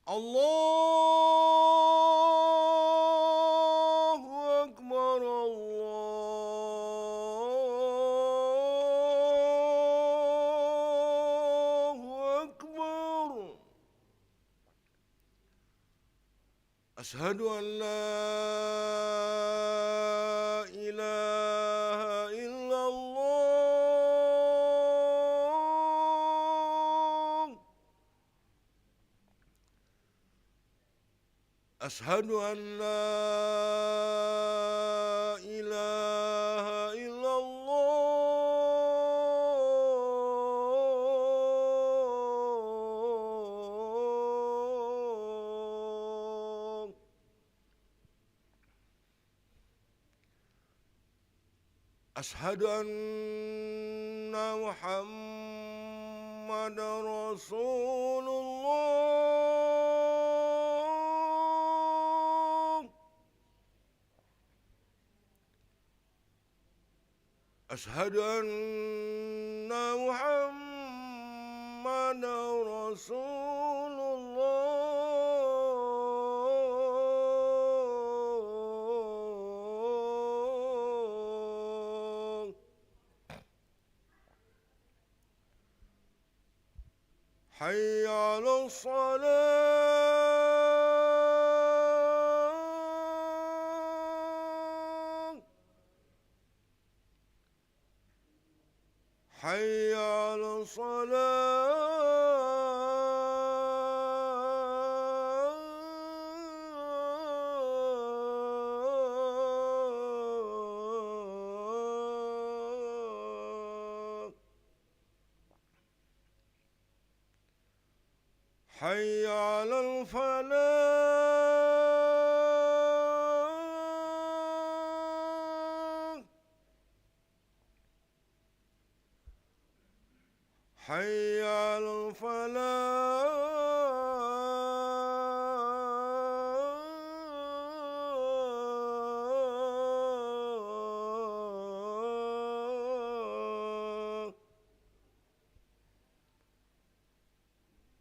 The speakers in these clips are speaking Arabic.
Allahu Akbar, Allahu Akbar. Asyhadu an la ilaha illallah. Asyhadu an la ilaha illallah. Asyhadu anna Muhammadar Rasulullah. Asyhadu anna Muhammadar Rasulullah. Hayya 'alas salah. Hayya 'alas salah. Hayya 'alal falah. Hayya 'alal falah.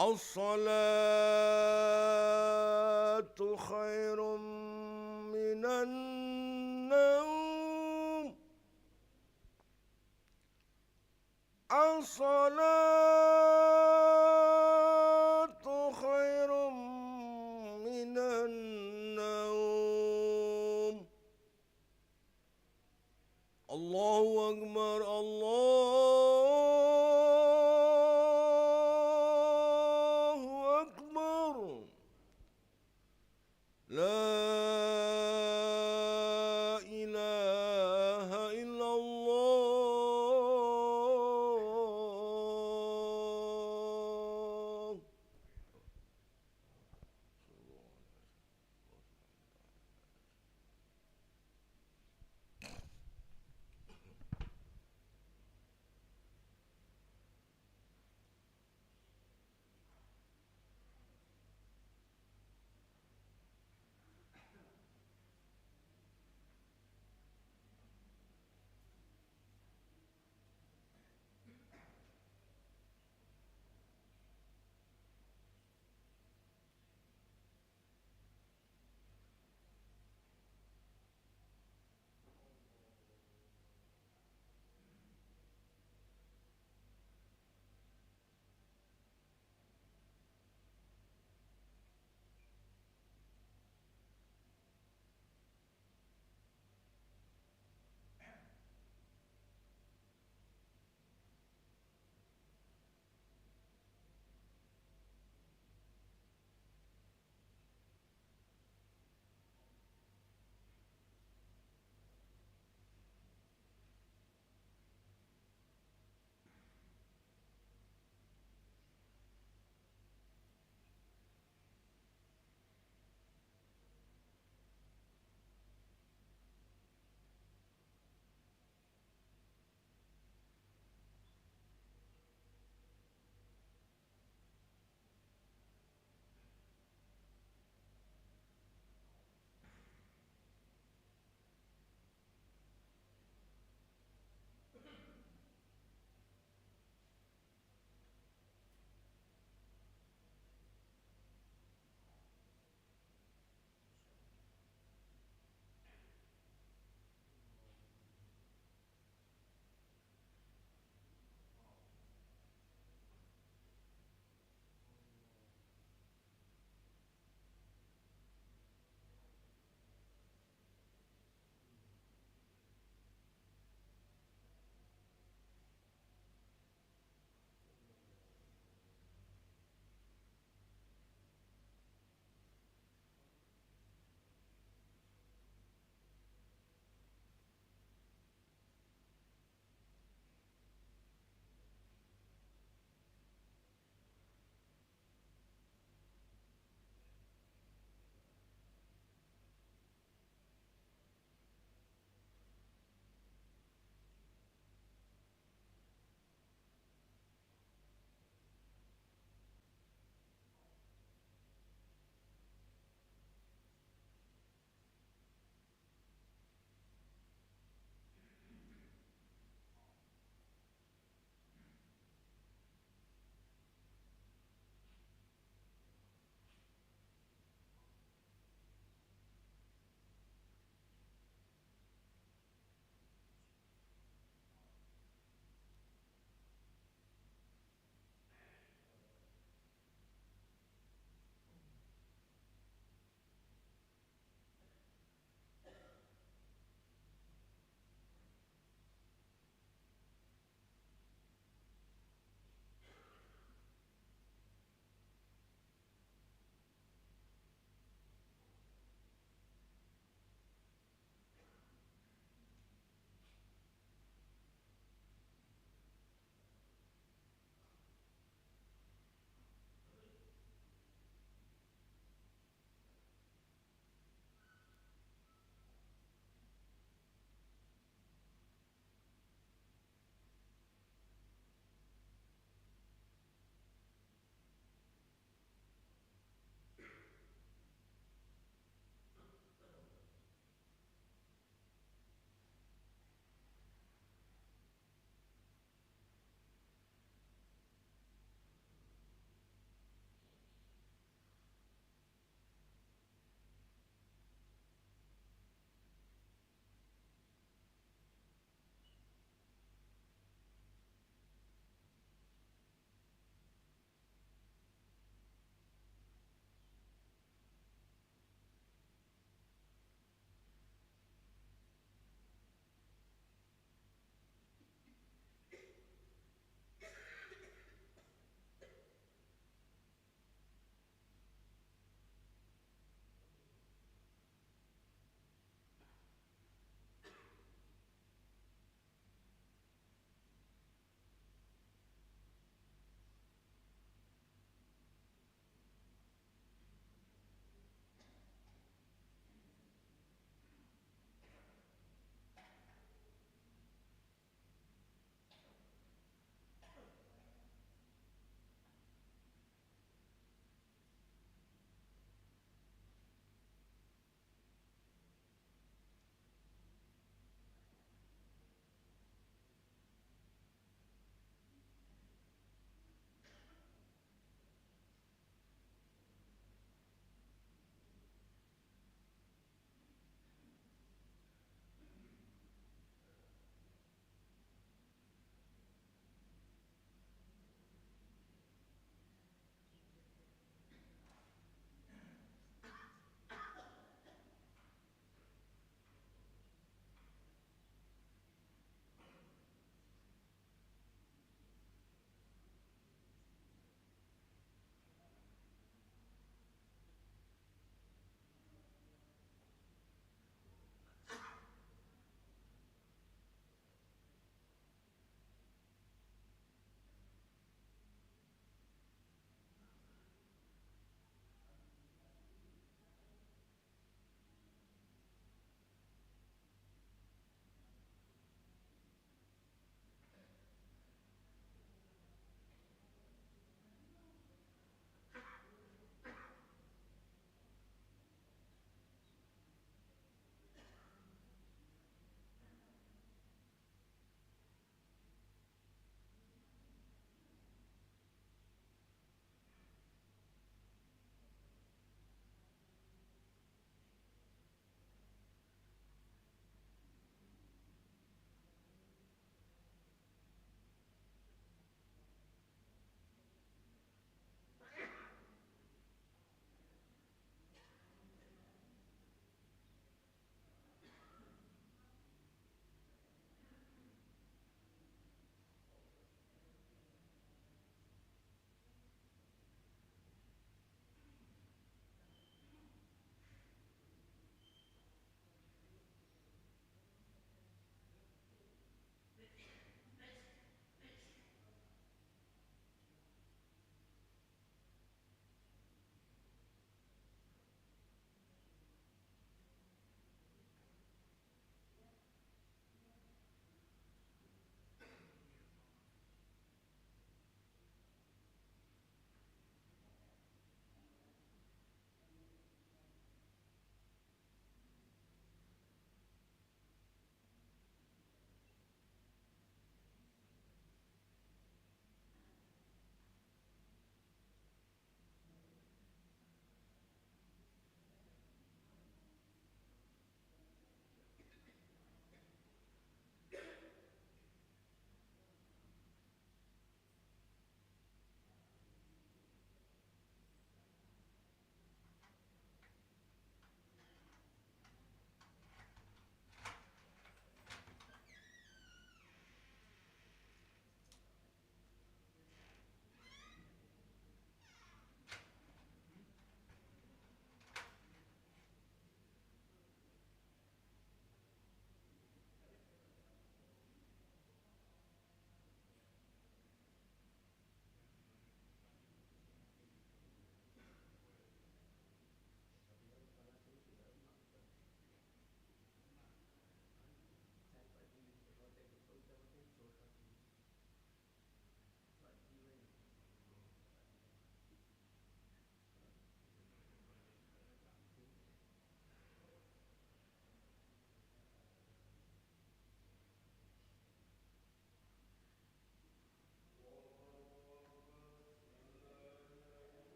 As-salatu khairum minan naum. As-salatu khairum minan naum. Allahu Akbar, Allahu Akbar. La ilaha illallah.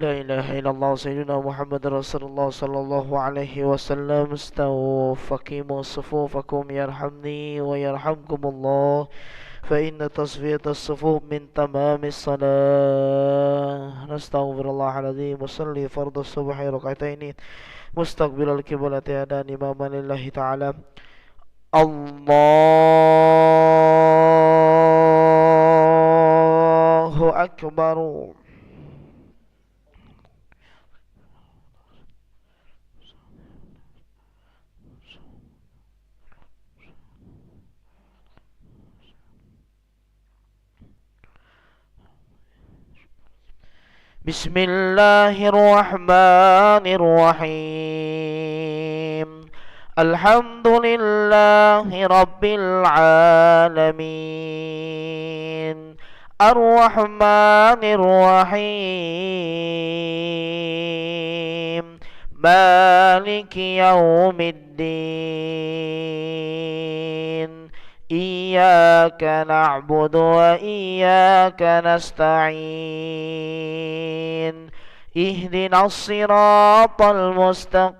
لا إله إلا الله سيدنا محمد رسول الله صلى الله عليه وسلم. استووا فقيموا صفوفكم يرحمني ويرحمكم الله، فإن تصفية الصفوف من تمام الصلاة. نستغفر الله العظيم وصلي فرض الصبح ركعتين مستقبل القبلة أداء إماما لله تعالى. الله أكبر. بسم الله الرحمن الرحيم. الحمد لله رب العالمين، الرحمن الرحيم، مالك يوم الدين. إياك نعبد وإياك نستعين. اهدنا الصراط المستقيم،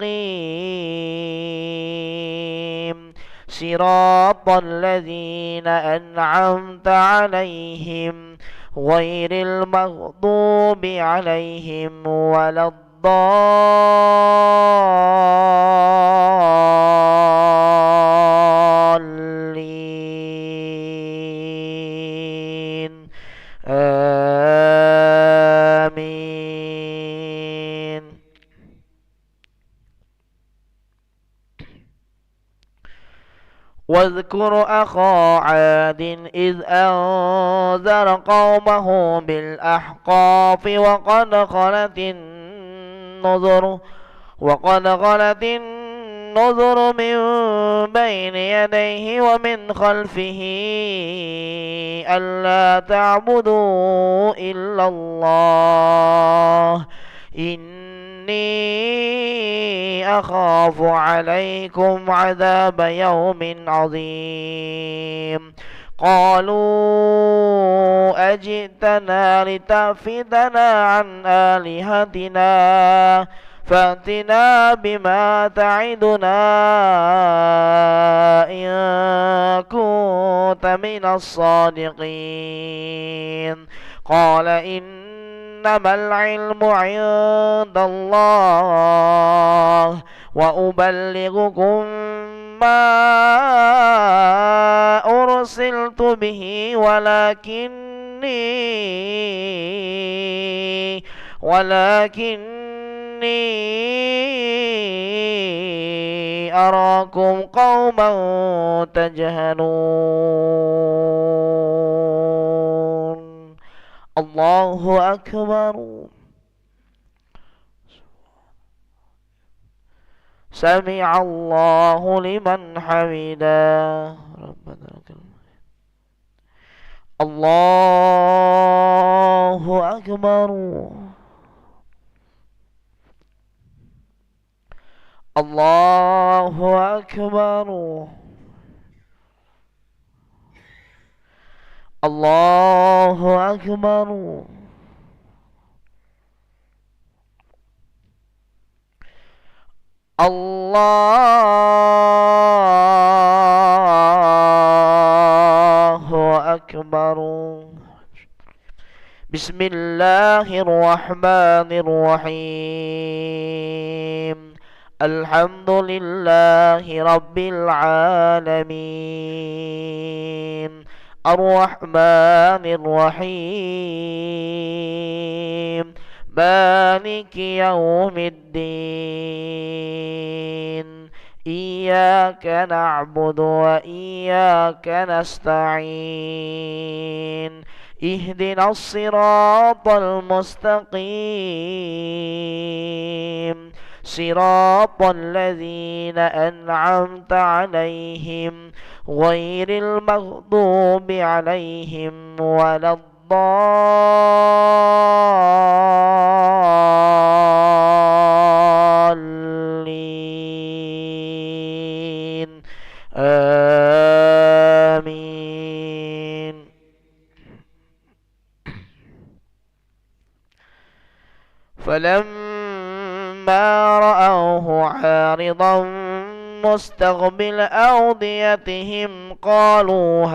صراط الذين أنعمت عليهم غير المغضوب عليهم ولا الضالين. آمين. واذكر أخا عاد إذ أنذر قومه بالأحقاف وقد خلت النذر من بين يديه ومن خلفه ألا تعبدوا إلا الله إني أخاف عليكم عذاب يوم عظيم. قالوا أجئتنا لتأفكنا عن آلهتنا فأتنا بما تعدنا إن كنت من الصادقين. قال إنما العلم عند الله وأبلغكم ما أرسلت به ولكني أراكم قوما تجهلون. الله أكبر. سمع الله لمن حمده. ربنا لك الحمد. الله أكبر. الله أكبر. الله أكبر. الله أكبر. بسم الله الرحمن الرحيم. الحمد لله رب العالمين، الرحمن الرحيم، مالك يوم الدين. إياك نعبد وإياك نستعين. اهدنا الصراط المستقيم، صراط الذين أنعمت عليهم غير المغضوب عليهم ولا الضالين. آمين. فلما رأوه عارضا مستقبل أوديتهم قالوا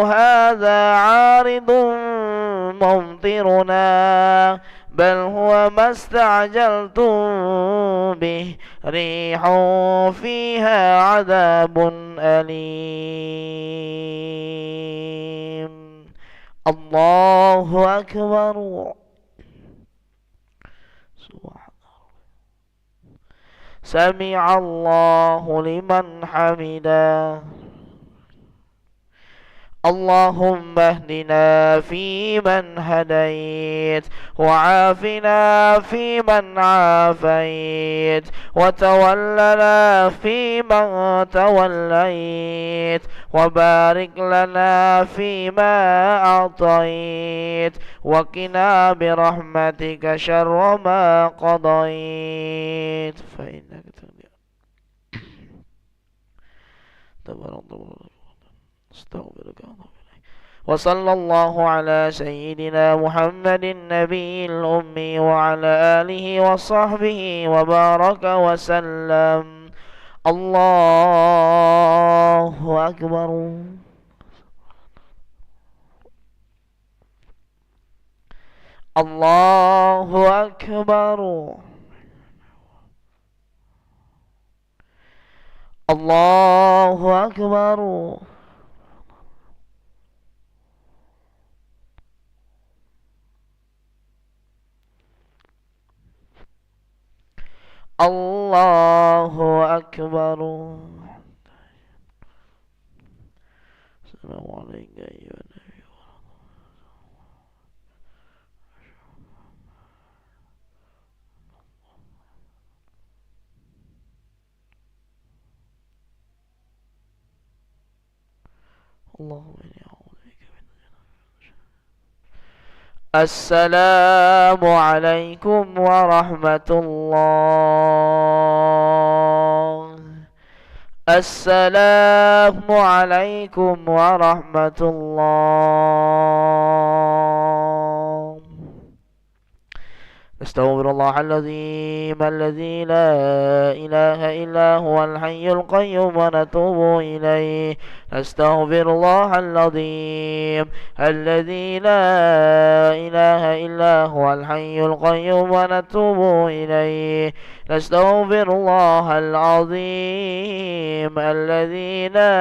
هذا عارض ممطرنا بل هو ما استعجلتم به ريح فيها عذاب أليم. الله أكبر. سمع الله لمن حمده. اللهم اهدنا فيمن هديت وعافنا فيمن عافيت وتولنا فيمن توليت وبارك لنا فيما أعطيت وقنا برحمتك شر ما قضيت فإنك تقدر. استغفرك. وصلى الله على سيدنا محمد النبي الأمي وعلى آله وصحبه وبارك وسلم. الله أكبر. الله أكبر. الله أكبر. الله أكبر. السلام عليك أيها النبي. اللهم إني أعوذ بك من السلام عليكم ورحمة الله. السلام عليكم ورحمة الله. نستغفر الله العظيم الذي لا إله إلا هو الحي القيوم ونتوب إليه. نستغفر الله العظيم الذي لا إله إلا هو الحي القيوم ونتوب إليه. نستغفر الله العظيم الذي لا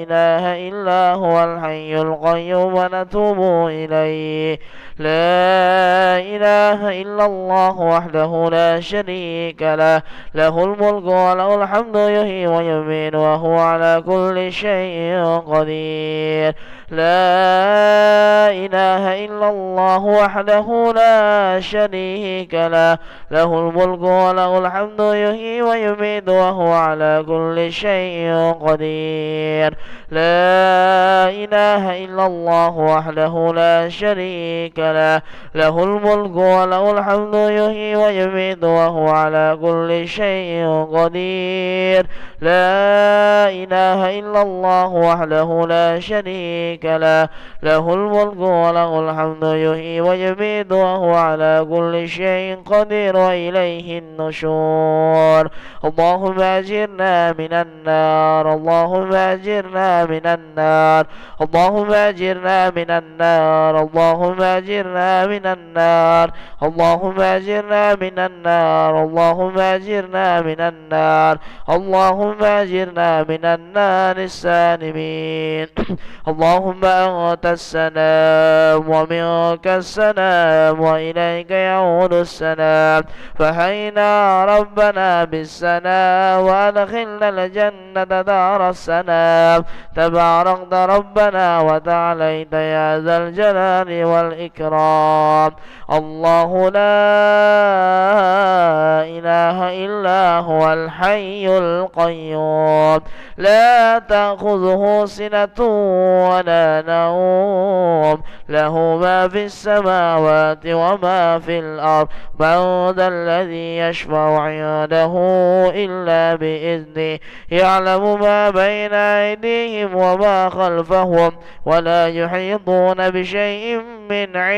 إله إلا هو الحي القيوم ونتوب إليه. لا إله إلا الله وحده لا شريك له له الملك وله الحمد يحيي ويميت وهو على كل شيء قدير. لا إله إلا الله وحده لا شريك له له الملك وله الحمد يحيي ويميت وهو على كل شيء قدير. لا إله إلا الله وحده لا شريك له له الملك وله الحمد يحيي ويميت وهو على كل شيء قدير. لا إله إلا الله وحده لا شريك له له الملك وله الحمد يحيي ويميت وهو على كل شيء قدير وإليه النشور. اللهم أجرنا من النار. اللهم أجرنا من النار. اللهم أجرنا من النار. اللهم أجرنا من النار. اللهم أجرنا من النار. اللهم أجرنا من النار. اللهم أجرنا من النار السالمين. اللهم أنت السلام ومنك السلام وإليك يعود السلام. فحينا ربنا بالسلام وأدخلنا الجنة دار السلام. تباركت ربنا وتعاليت يا ذا الجلال والإكرام. الله لا إله إلا هو الحي القيوم لا تأخذه سنة ولا نوم له ما في السماوات وما في الأرض. من ذا الذي يشفع عنده إلا بإذنه. يعلم ما بين أيديهم وما خلفهم ولا يحيطون بشيء من علمه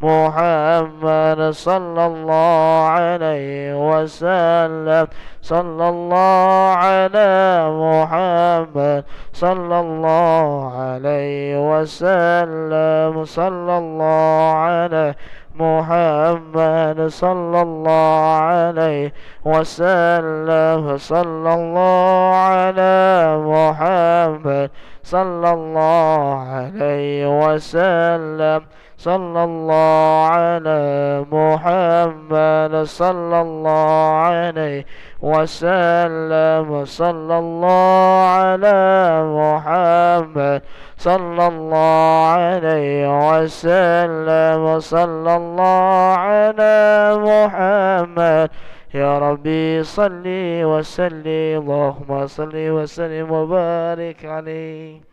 محمد صلى الله عليه وسلم صلى الله على محمد صلى الله عليه وسلم صلى الله على محمد صلى الله عليه وسلم صلى الله على محمد صلى الله عليه وسلم صلى الله على محمد صلى الله عليه وسلم صلى الله على محمد صلى الله عليه وسلم صلى الله على محمد. يا ربي صل وسلم اللهم صل وسلم وبارك عليه.